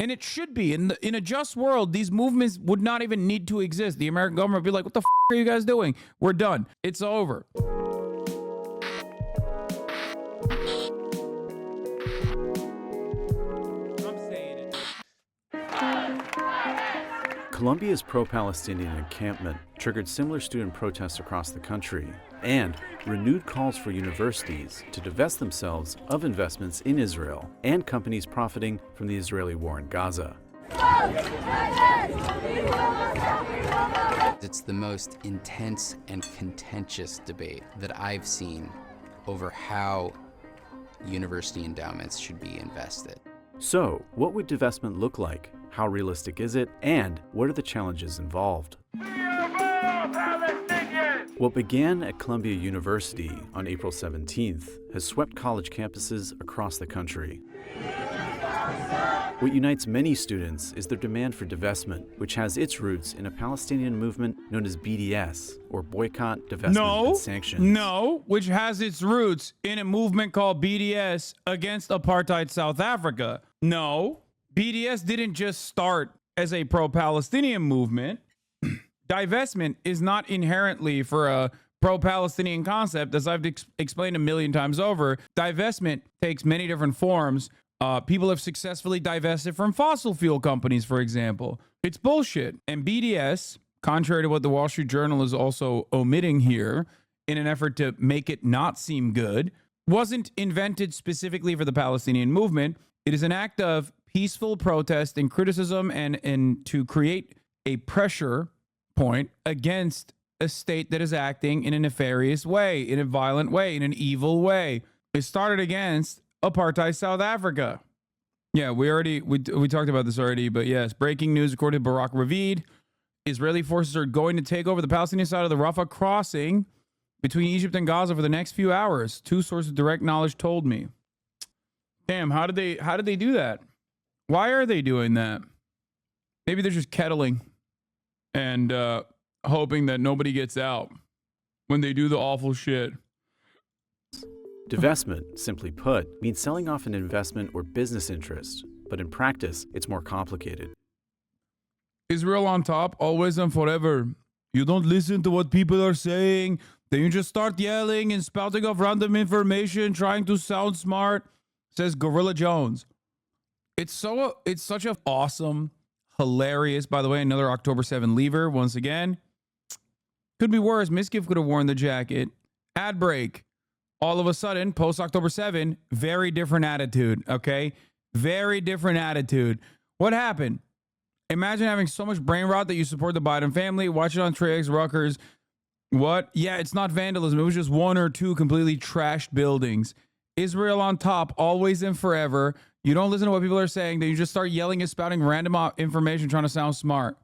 And it should be. In a just world, these movements would not even need to exist. The American government would be like, what the f are you guys doing? We're done. It's over. I'm saying it. Colombia's pro-Palestinian encampment triggered similar student protests across the country and renewed calls for universities to divest themselves of investments in Israel and companies profiting from the Israeli war in Gaza. It's the most intense and contentious debate that I've seen over how university endowments should be invested. So, what would divestment look like? How realistic is it? And what are the challenges involved? What began at Columbia University on April 17th has swept college campuses across the country. What unites many students is their demand for divestment, which has its roots in a Palestinian movement known as BDS, or Boycott, Divestment, and Sanctions. No, which has its roots in a movement called BDS against apartheid South Africa. No, BDS didn't just start as a pro-Palestinian movement. Divestment is not inherently for a pro-Palestinian concept, as I've explained a million times over. Divestment takes many different forms. People have successfully divested from fossil fuel companies, for example. It's bullshit. And BDS, contrary to what the Wall Street Journal is also omitting here, in an effort to make it not seem good, wasn't invented specifically for the Palestinian movement. It is an act of peaceful protest and criticism and to create a pressure point against a state that is acting in a nefarious way, in a violent way, in an evil way. It started against apartheid South Africa. Yeah, we talked about this already, but yes, breaking news according to Barak Ravid, Israeli forces are going to take over the Palestinian side of the Rafah crossing between Egypt and Gaza for the next few hours. Two sources of direct knowledge told me. Damn, how did they do that? Why are they doing that? Maybe they're just kettling and hoping that nobody gets out when they do the awful shit. Divestment, simply put, means selling off an investment or business interest, but in practice, it's more complicated. Israel on top, always and forever. You don't listen to what people are saying, then you just start yelling and spouting off random information, trying to sound smart, says Gorilla Jones. It's such an awesome, hilarious, by the way, another October 7 lever, once again. Could be worse. Miskiff could have worn the jacket. Ad break. All of a sudden, post-October 7, very different attitude, okay? Very different attitude. What happened? Imagine having so much brain rot that you support the Biden family. Watch it on Trey X Ruckers. What? Yeah, it's not vandalism. It was just one or two completely trashed buildings. Israel on top, always and forever. You don't listen to what people are saying. Then you just start yelling and spouting random information trying to sound smart.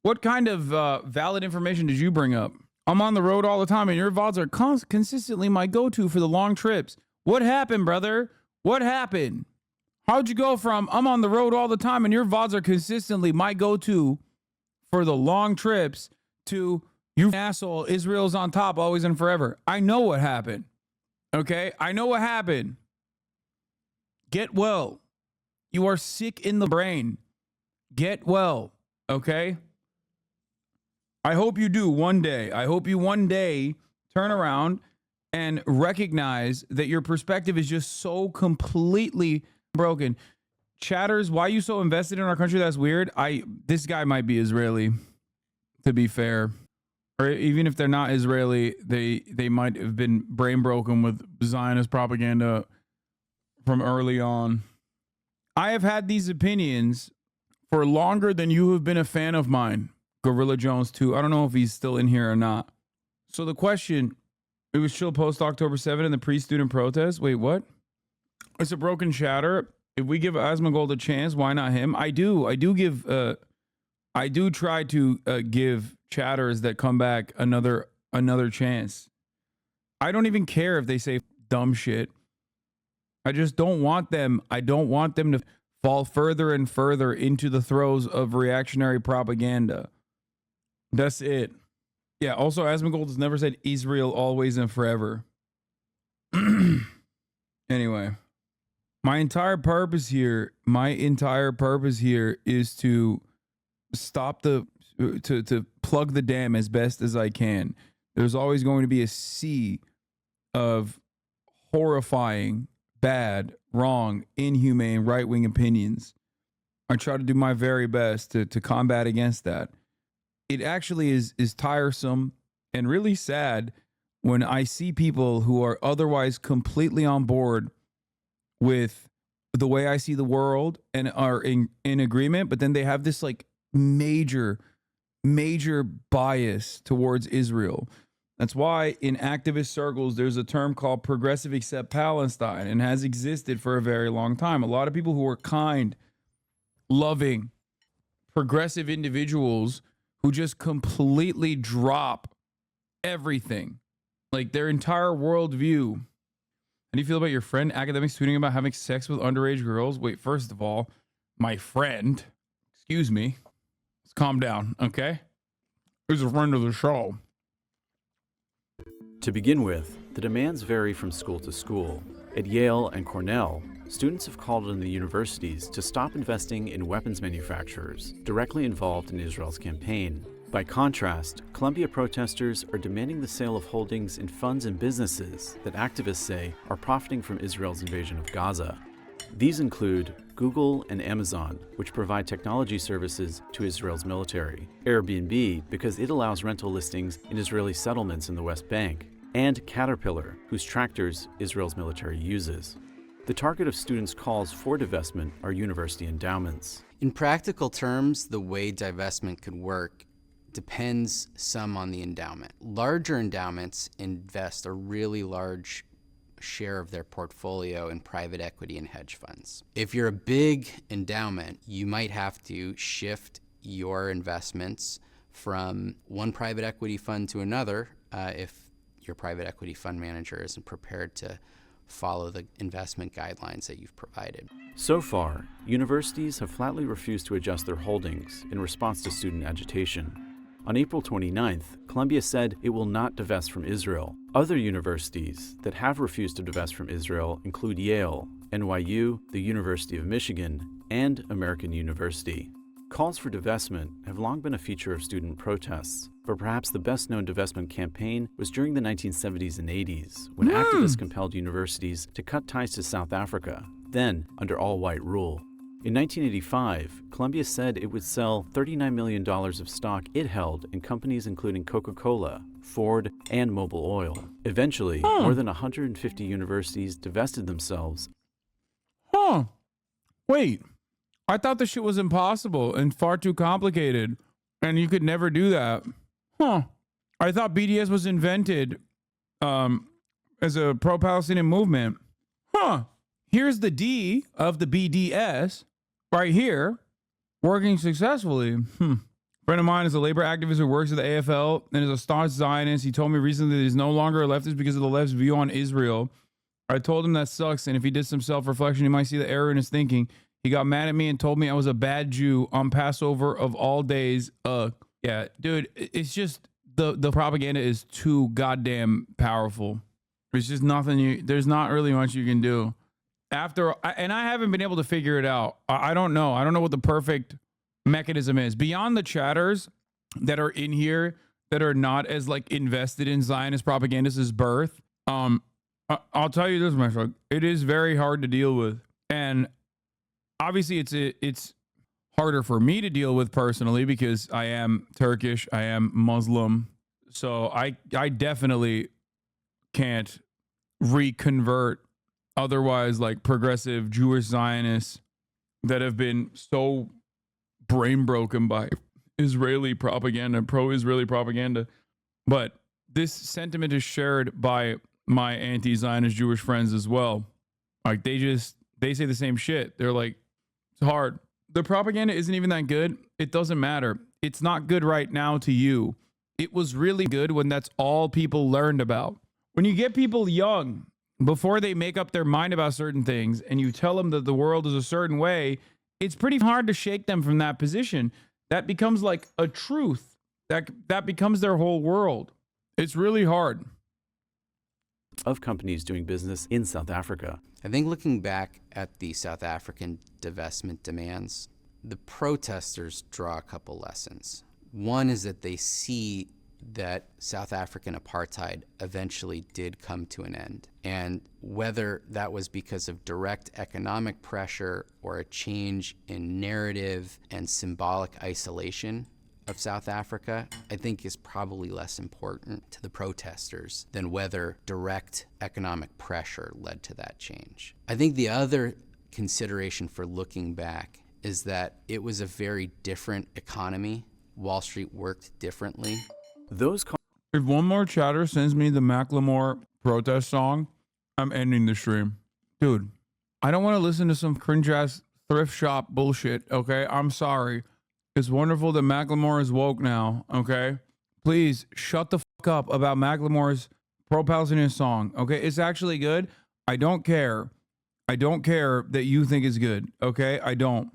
What kind of valid information did you bring up? I'm on the road all the time, and your VODs are consistently my go-to for the long trips. What happened, brother? What happened? How'd you go from I'm on the road all the time, and your VODs are consistently my go-to for the long trips to you asshole, Israel's on top always and forever? I know what happened. Okay? I know what happened. Get well. You are sick in the brain. Get well. Okay? I hope you do one day. I hope you one day turn around and recognize that your perspective is just so completely broken. Chatters, why are you so invested in our country? That's weird. This guy might be Israeli, to be fair. Or even if they're not Israeli, they might have been brain broken with Zionist propaganda from early on. I have had these opinions for longer than you have been a fan of mine. Gorilla Jones too. I don't know if he's still in here or not. So the question, it was chill post October 7 in the pre-student protest. Wait, what? It's a broken chatter. If we give Asmongold a chance, why not him? I do try to give chatters that come back another chance. I don't even care if they say dumb shit. I just don't want them. I don't want them to fall further and further into the throes of reactionary propaganda. That's it. Yeah, also, Asmongold has never said Israel always and forever. Anyway. My entire purpose here is to stop to plug the dam as best as I can. There's always going to be a sea of horrifying, bad, wrong, inhumane, right-wing opinions. I try to do my very best to combat against that. It actually is tiresome and really sad when I see people who are otherwise completely on board with the way I see the world and are in agreement, but then they have this like major bias towards Israel. That's why in activist circles, there's a term called progressive accept Palestine, and has existed for a very long time. A lot of people who are kind, loving, progressive individuals who just completely drop everything, like their entire worldview. How do you feel about your friend academics tweeting about having sex with underage girls? Wait, first of all, my friend, excuse me, let's calm down, okay? Who's a friend of the show? To begin with, the demands vary from school to school. At Yale and Cornell, students have called on the universities to stop investing in weapons manufacturers directly involved in Israel's campaign. By contrast, Columbia protesters are demanding the sale of holdings in funds and businesses that activists say are profiting from Israel's invasion of Gaza. These include Google and Amazon, which provide technology services to Israel's military, Airbnb, because it allows rental listings in Israeli settlements in the West Bank, and Caterpillar, whose tractors Israel's military uses. The target of students' calls for divestment are university endowments. In practical terms, the way divestment could work depends some on the endowment. Larger endowments invest a really large share of their portfolio in private equity and hedge funds. If you're a big endowment, you might have to shift your investments from one private equity fund to another if your private equity fund manager isn't prepared to follow the investment guidelines that you've provided. So far, universities have flatly refused to adjust their holdings in response to student agitation. On April 29th, Columbia said it will not divest from Israel. Other universities that have refused to divest from Israel include Yale, NYU, the University of Michigan, and American University. Calls for divestment have long been a feature of student protests, but perhaps the best-known divestment campaign was during the 1970s and 80s, when activists compelled universities to cut ties to South Africa, then under all-white rule. In 1985, Columbia said it would sell $39 million of stock it held in companies including Coca-Cola, Ford, and Mobil Oil. Eventually, more than 150 universities divested themselves. Wait, I thought this shit was impossible and far too complicated, and you could never do that. I thought BDS was invented as a pro-Palestinian movement. Here's the D of the BDS right here, working successfully. Friend of mine is a labor activist who works at the AFL and is a staunch Zionist. He told me recently that he's no longer a leftist because of the left's view on Israel. I told him that sucks, and if he did some self-reflection, he might see the error in his thinking. He got mad at me and told me I was a bad Jew on Passover of all days. Yeah, dude, it's just the propaganda is too goddamn powerful. There's just nothing there's not really much you can do. And I haven't been able to figure it out. I don't know. I don't know what the perfect mechanism is. Beyond the chatters that are in here that are not as like invested in Zionist propagandist's birth, I'll tell you this, my friend. It is very hard to deal with. And obviously it's harder for me to deal with personally because I am Turkish, I am Muslim. So I definitely can't reconvert otherwise like progressive Jewish Zionists that have been so brain broken by Israeli propaganda, pro-Israeli propaganda. But this sentiment is shared by my anti-Zionist Jewish friends as well. Like they say the same shit. They're like, it's hard. The propaganda isn't even that good. It doesn't matter. It's not good right now to you. It was really good when that's all people learned about. When you get people young, before they make up their mind about certain things, and you tell them that the world is a certain way, it's pretty hard to shake them from that position. That becomes like a truth. That becomes their whole world. It's really hard. of companies doing business in South Africa. I think looking back at the South African divestment demands, the protesters draw a couple lessons. One is that they see that South African apartheid eventually did come to an end. And whether that was because of direct economic pressure or a change in narrative and symbolic isolation of South Africa, I think is probably less important to the protesters than whether direct economic pressure led to that change. I think the other consideration for looking back is that it was a very different economy. Wall Street worked differently. If one more chatter sends me the Macklemore protest song, I'm ending the stream. Dude, I don't want to listen to some cringe ass thrift shop bullshit, okay? I'm sorry. It's wonderful that Macklemore is woke now, okay? Please shut the fuck up about Macklemore's pro-Palestinian song, okay? It's actually good. I don't care. I don't care that you think it's good, okay? I don't.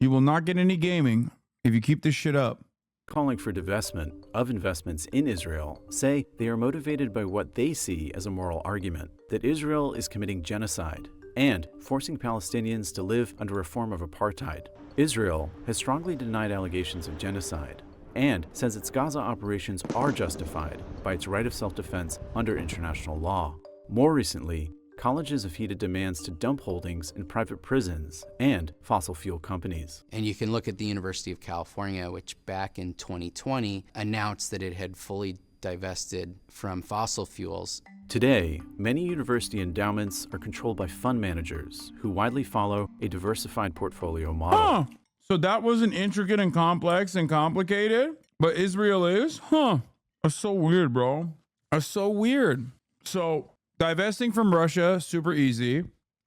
You will not get any gaming if you keep this shit up. Calling for divestment of investments in Israel say they are motivated by what they see as a moral argument, that Israel is committing genocide and forcing Palestinians to live under a form of apartheid. Israel has strongly denied allegations of genocide and says its Gaza operations are justified by its right of self-defense under international law. More recently, colleges have heeded demands to dump holdings in private prisons and fossil fuel companies. And you can look at the University of California, which back in 2020 announced that it had fully divested from fossil fuels. Today, many university endowments are controlled by fund managers who widely follow a diversified portfolio model. Huh. So that wasn't intricate and complex and complicated, but Israel is? Huh. That's so weird, bro. That's so weird. So divesting from Russia, super easy.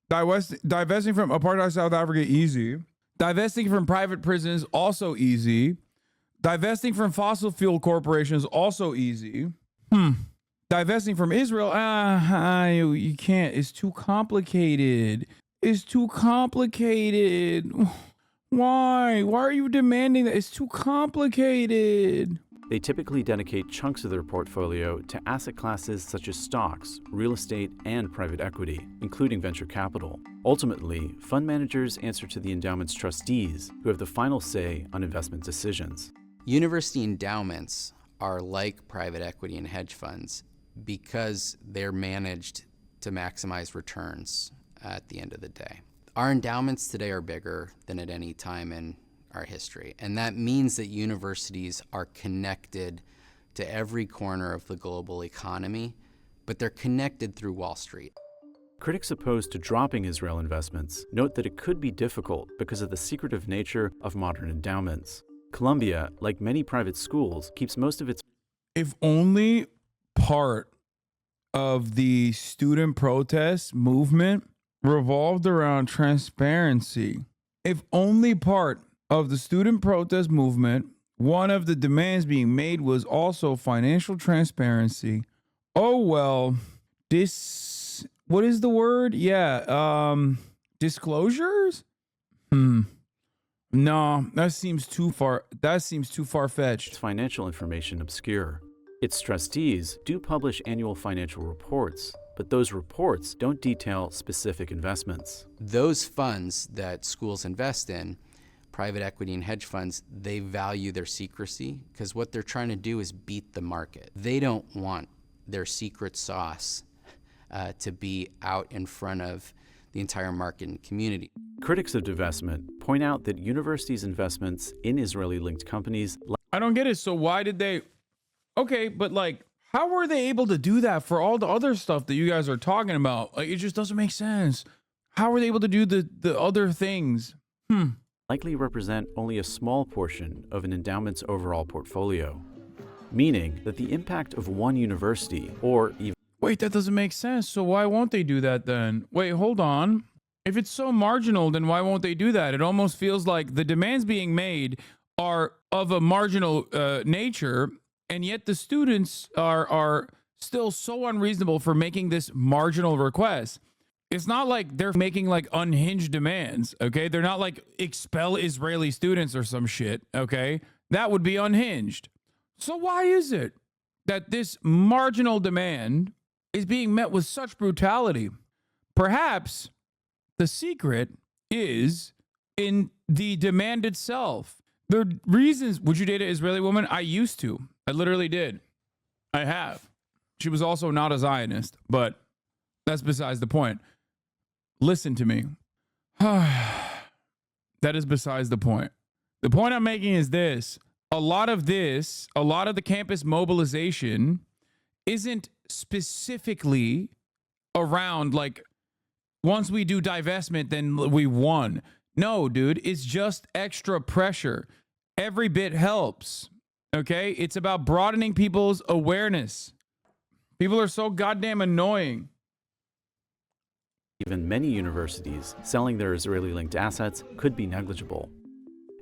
Divesting from apartheid South Africa, easy. Divesting from private prisons, also easy. Divesting from fossil fuel corporations, also easy. Divesting from Israel, you can't. It's too complicated. It's too complicated. Why? Why are you demanding that? It's too complicated. They typically dedicate chunks of their portfolio to asset classes such as stocks, real estate, and private equity, including venture capital. Ultimately, fund managers answer to the endowment's trustees, who have the final say on investment decisions. University endowments are like private equity and hedge funds because they're managed to maximize returns at the end of the day. Our endowments today are bigger than at any time in our history. And that means that universities are connected to every corner of the global economy, but they're connected through Wall Street. Critics opposed to dropping Israel investments note that it could be difficult because of the secretive nature of modern endowments. Columbia, like many private schools, keeps most of its... If only part of the student protest movement revolved around transparency. If only part of the student protest movement, one of the demands being made was also financial transparency. Oh, well, what is the word? Yeah, disclosures? No, that seems too far-fetched. Its financial information obscure. Its trustees do publish annual financial reports, but those reports don't detail specific investments. Those funds that schools invest in, private equity and hedge funds, they value their secrecy because what they're trying to do is beat the market. They don't want their secret sauce to be out in front of the entire market and community. Critics of divestment point out that universities' investments in Israeli-linked companies... I don't get it. So why did they... Okay, but like, how were they able to do that for all the other stuff that you guys are talking about? Like, it just doesn't make sense. How were they able to do the other things? likely represent only a small portion of an endowment's overall portfolio, meaning that the impact of one university or even... Wait, that doesn't make sense. So why won't they do that then? Wait, hold on. If it's so marginal, then why won't they do that? It almost feels like the demands being made are of a marginal nature, and yet the students are still so unreasonable for making this marginal request. It's not like they're making like unhinged demands, okay? They're not like expel Israeli students or some shit, okay? That would be unhinged. So why is it that this marginal demand is being met with such brutality. Perhaps the secret is in the demand itself. The reasons, would you date an Israeli woman? I used to. I literally did. I have. She was also not a Zionist, but that's besides the point. Listen to me. That is besides the point. The point I'm making is this. A lot of the campus mobilization isn't specifically around like, once we do divestment, then we won. No, dude, it's just extra pressure. Every bit helps. Okay? It's about broadening people's awareness. People are so goddamn annoying. Even many universities selling their Israeli-linked assets could be negligible.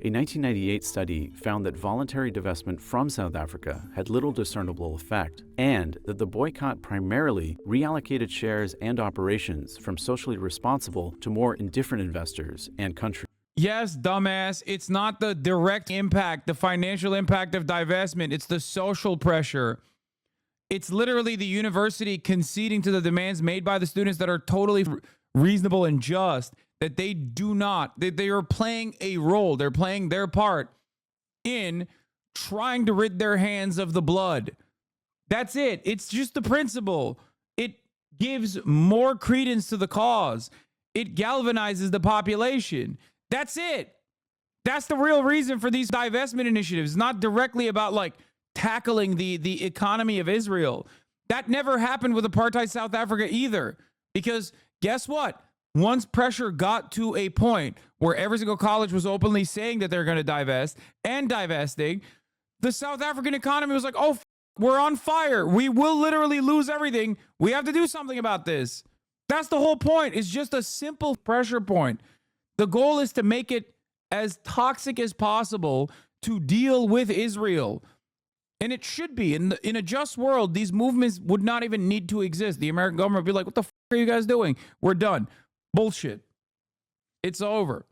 A 1998 study found that voluntary divestment from South Africa had little discernible effect, and that the boycott primarily reallocated shares and operations from socially responsible to more indifferent investors and countries. Yes, dumbass. It's not the direct impact, the financial impact of divestment. It's the social pressure. It's literally the university conceding to the demands made by the students that are totally reasonable and just, that they do not, that they are playing a role. They're playing their part in trying to rid their hands of the blood. That's it. It's just the principle. It gives more credence to the cause. It galvanizes the population. That's it. That's the real reason for these divestment initiatives. It's not directly about like tackling the economy of Israel. That never happened with apartheid South Africa either. Because guess what? Once pressure got to a point where every single college was openly saying that they're going to divest and divesting, the South African economy was like, oh, we're on fire. We will literally lose everything. We have to do something about this. That's the whole point. It's just a simple pressure point. The goal is to make it as toxic as possible to deal with Israel. And it should be. In a just world, these movements would not even need to exist. The American government would be like, what the f are you guys doing? We're done. Bullshit. It's over.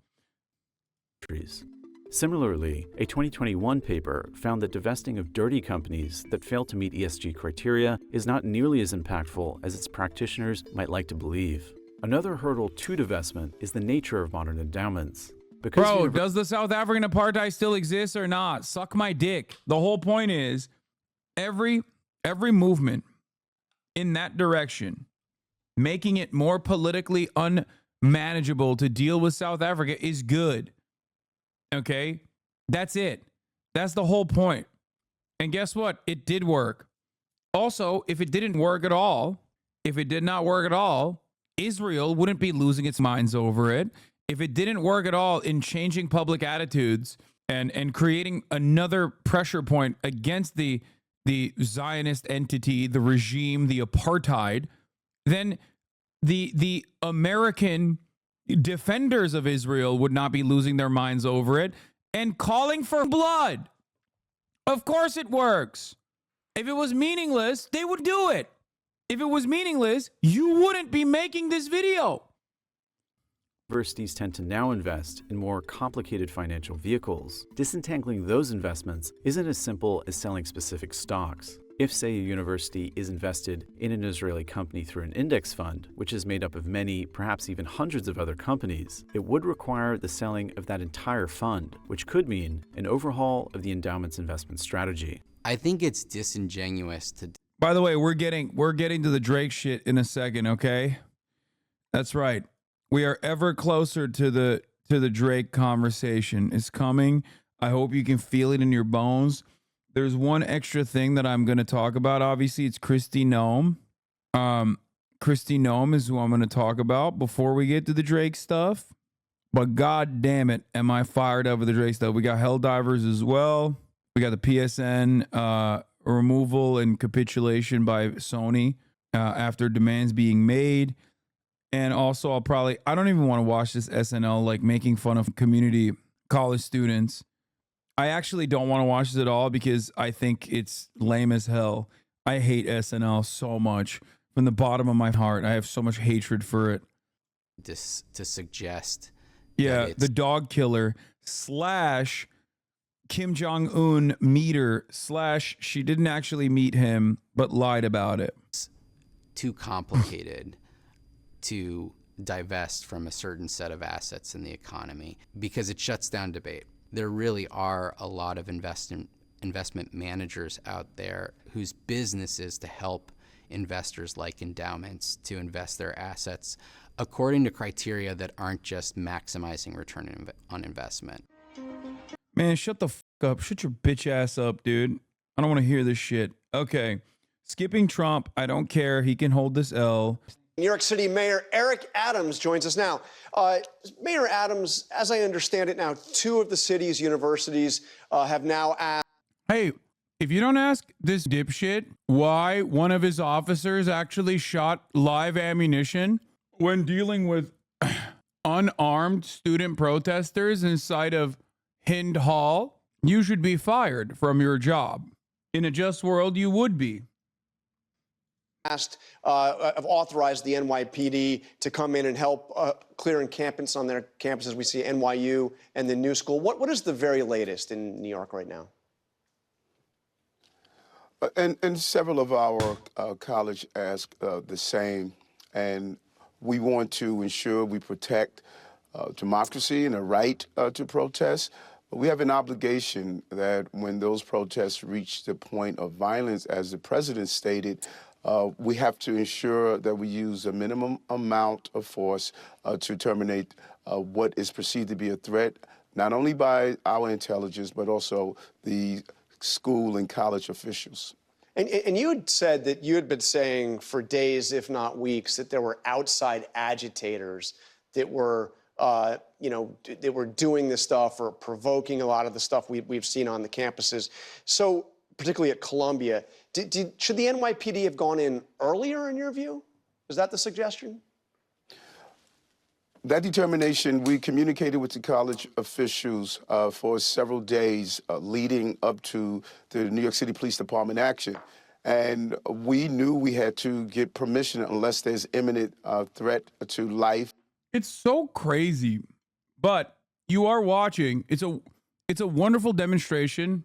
Similarly, a 2021 paper found that divesting of dirty companies that fail to meet ESG criteria is not nearly as impactful as its practitioners might like to believe. Another hurdle to divestment is the nature of modern endowments. Bro, does the South African apartheid still exist or not? Suck my dick. The whole point is every movement in that direction, making it more politically unmanageable to deal with South Africa, is good. Okay? That's it. That's the whole point. And guess what? It did work. Also, if it didn't work at all, if it did not work at all, Israel wouldn't be losing its minds over it. If it didn't work at all in changing public attitudes and creating another pressure point against the Zionist entity, the regime, the apartheid, then the American defenders of Israel would not be losing their minds over it and calling for blood. Of course it works. If it was meaningless, they would do it. If it was meaningless, you wouldn't be making this video. Universities tend to now invest in more complicated financial vehicles. Disentangling those investments isn't as simple as selling specific stocks. If, say, a university is invested in an Israeli company through an index fund, which is made up of many, perhaps even hundreds of other companies, it would require the selling of that entire fund, which could mean an overhaul of the endowment's investment strategy. I think it's disingenuous to... By the way, we're getting to the Drake shit in a second, okay? That's right. We are ever closer to the Drake conversation. It's coming. I hope you can feel it in your bones. There's one extra thing that I'm going to talk about. Obviously, it's Kristi Noem. Kristi Noem is who I'm going to talk about before we get to the Drake stuff. But god damn it, am I fired up with the Drake stuff. We got Helldivers as well. We got the PSN removal and capitulation by Sony after demands being made. And also, I don't even want to watch this SNL, like making fun of community college students. I actually don't want to watch this at all because I think it's lame as hell. I hate SNL so much. From the bottom of my heart, I have so much hatred for it. to suggest. Yeah, the dog killer / Kim Jong-un meter / she didn't actually meet him, but lied about it. too complicated to divest from a certain set of assets in the economy because it shuts down debate. There really are a lot of investment managers out there whose business is to help investors like endowments to invest their assets according to criteria that aren't just maximizing return on investment. Man, shut the up. Shut your bitch ass up, dude. I don't want to hear this shit. Okay. Skipping Trump. I don't care. He can hold this L. New York City Mayor Eric Adams joins us now. Mayor Adams, as I understand it now, 2 of the city's universities have now asked. Hey, if you don't ask this dipshit why one of his officers actually shot live ammunition when dealing with unarmed student protesters inside of Hind Hall, you should be fired from your job. In a just world, you would be. Have authorized the NYPD to come in and help clearing campus on their campuses. We see NYU and the New School. What is the very latest in New York right now? And several of our college ask the same, and we want to ensure we protect democracy and the right to protest. But we have an obligation that when those protests reach the point of violence, as the president stated, we have to ensure that we use a minimum amount of force to terminate what is perceived to be a threat, not only by our intelligence, but also the school and college officials. And you had said that you had been saying for days, if not weeks, that there were outside agitators that were, that were doing this stuff or provoking a lot of the stuff we've seen on the campuses. So, particularly at Columbia, should the NYPD have gone in earlier, in your view? Is that the suggestion? That determination, we communicated with the college officials for several days leading up to the New York City Police Department action. And we knew we had to get permission unless there's imminent threat to life. It's so crazy, but you are watching. It's a wonderful demonstration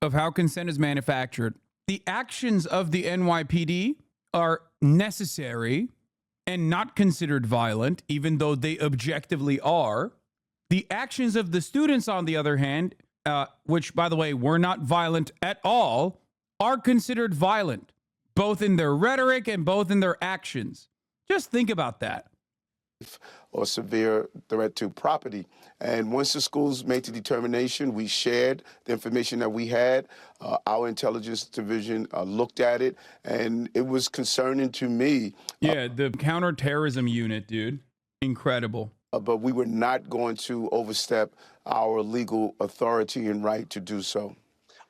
of how consent is manufactured. The actions of the NYPD are necessary and not considered violent, even though they objectively are. The actions of the students, on the other hand, which, by the way, were not violent at all, are considered violent, both in their rhetoric and both in their actions. Just think about that. Or severe threat to property. And once the schools made the determination, we shared the information that we had. Our intelligence division looked at it, and it was concerning to me. Yeah, the counterterrorism unit, dude. Incredible. But we were not going to overstep our legal authority and right to do so.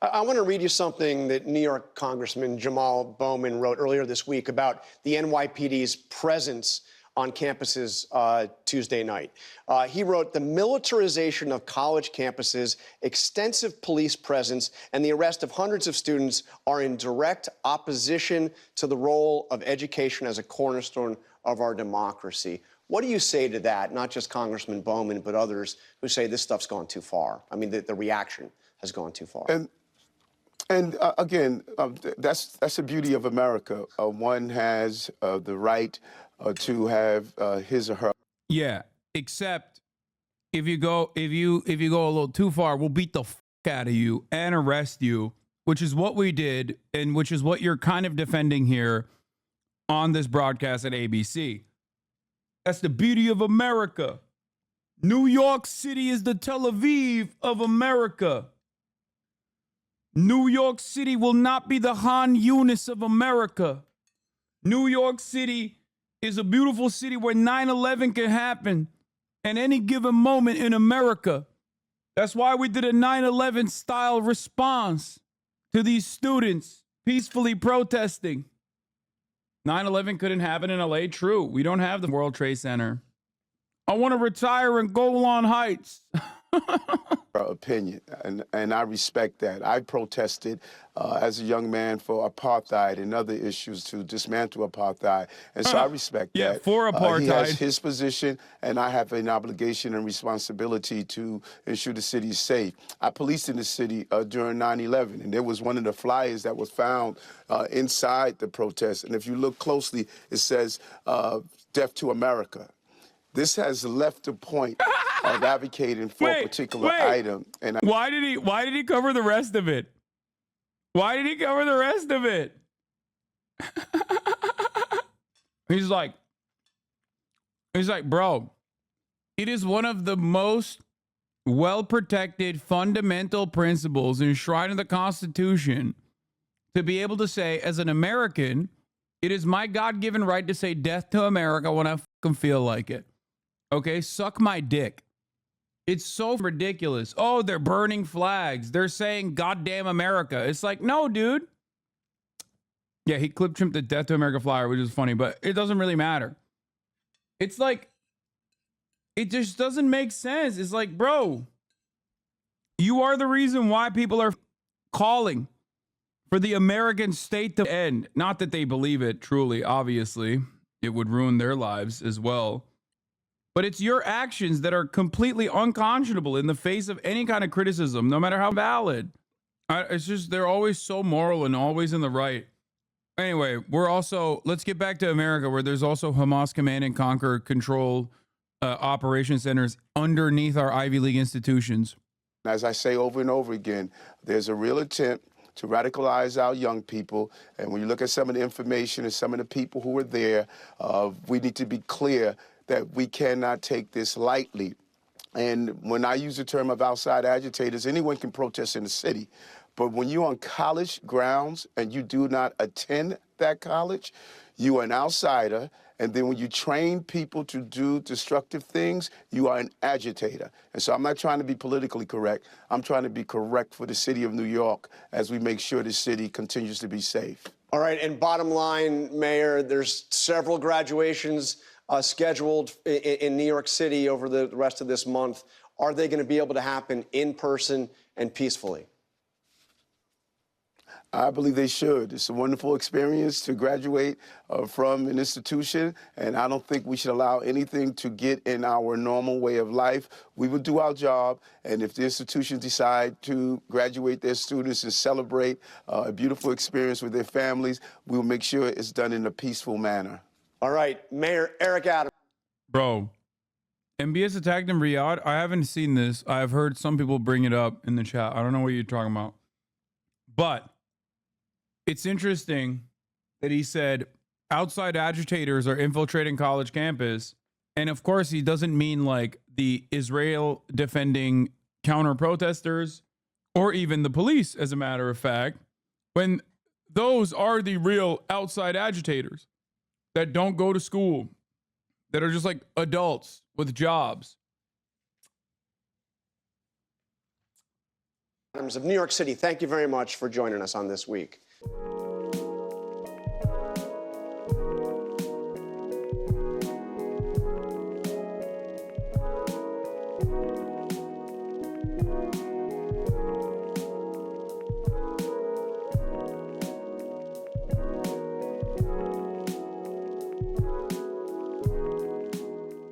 I want to read you something that New York Congressman Jamal Bowman wrote earlier this week about the NYPD's presence on campuses Tuesday night. He wrote, "The militarization of college campuses, extensive police presence, and the arrest of hundreds of students are in direct opposition to the role of education as a cornerstone of our democracy." What do you say to that? Not just Congressman Bowman, but others who say this stuff's gone too far. I mean, the reaction has gone too far. And again, that's the beauty of America. One has the right to have his or her. Yeah, except if you go a little too far, we'll beat the fuck out of you and arrest you, which is what we did, and which is what you're kind of defending here on this broadcast at ABC. That's the beauty of America. New York City is the Tel Aviv of America. New York City will not be the Han Yunis of America. New York City is a beautiful city where 9/11 can happen at any given moment in America. That's why we did a 9/11 style response to these students peacefully protesting. 9/11 couldn't happen in LA. True. We don't have the World Trade Center. I want to retire in Golan Heights. opinion, and I respect that. I protested as a young man for apartheid and other issues to dismantle apartheid, and so I respect Yeah, that. for apartheid. He has his position, and I have an obligation and responsibility to ensure the city is safe. I policed in the city during 9/11, and there was one of the flyers that was found inside the protest, and if you look closely, it says "Death to America." This has left the point of advocating for a particular item. And why did he cover the rest of it? Why did he cover the rest of it? He's like, bro, it is one of the most well-protected fundamental principles enshrined in the Constitution to be able to say, as an American, it is my God-given right to say death to America when I fucking feel like it. Okay, suck my dick. It's so ridiculous. Oh, they're burning flags. They're saying goddamn America. It's like, no, dude. Yeah, he clip-trimmed the Death to America flyer, which is funny, but it doesn't really matter. It's like, it just doesn't make sense. It's like, bro, you are the reason why people are calling for the American state to end. Not that they believe it, truly, obviously. It would ruin their lives as well. But it's your actions that are completely unconscionable in the face of any kind of criticism, no matter how valid. It's just, they're always so moral and always in the right. Anyway, let's get back to America, where there's also Hamas command and conquer control operation centers underneath our Ivy League institutions. as I say over and over again, there's a real attempt to radicalize our young people. And when you look at some of the information and some of the people who are there, we need to be clear that we cannot take this lightly. And when I use the term of outside agitators, anyone can protest in the city. But when you're on college grounds and you do not attend that college, you are an outsider. And then when you train people to do destructive things, you are an agitator. And so I'm not trying to be politically correct. I'm trying to be correct for the city of New York as we make sure the city continues to be safe. All right, and bottom line, Mayor, there's several graduations scheduled in New York City over the rest of this month. Are they going to be able to happen in person and peacefully? I believe they should. It's a wonderful experience to graduate from an institution, and I don't think we should allow anything to get in our normal way of life. We will do our job, and if the institutions decide to graduate their students and celebrate a beautiful experience with their families, we will make sure it's done in a peaceful manner. All right, Mayor Eric Adams. Bro, MBS attacked in Riyadh. I haven't seen this. I've heard some people bring it up in the chat. I don't know what you're talking about. But it's interesting that he said outside agitators are infiltrating college campus. And of course, he doesn't mean like the Israel defending counter protesters or even the police, as a matter of fact, when those are the real outside agitators that don't go to school, that are just like adults with jobs. Adams of New York City, thank you very much for joining us on This Week.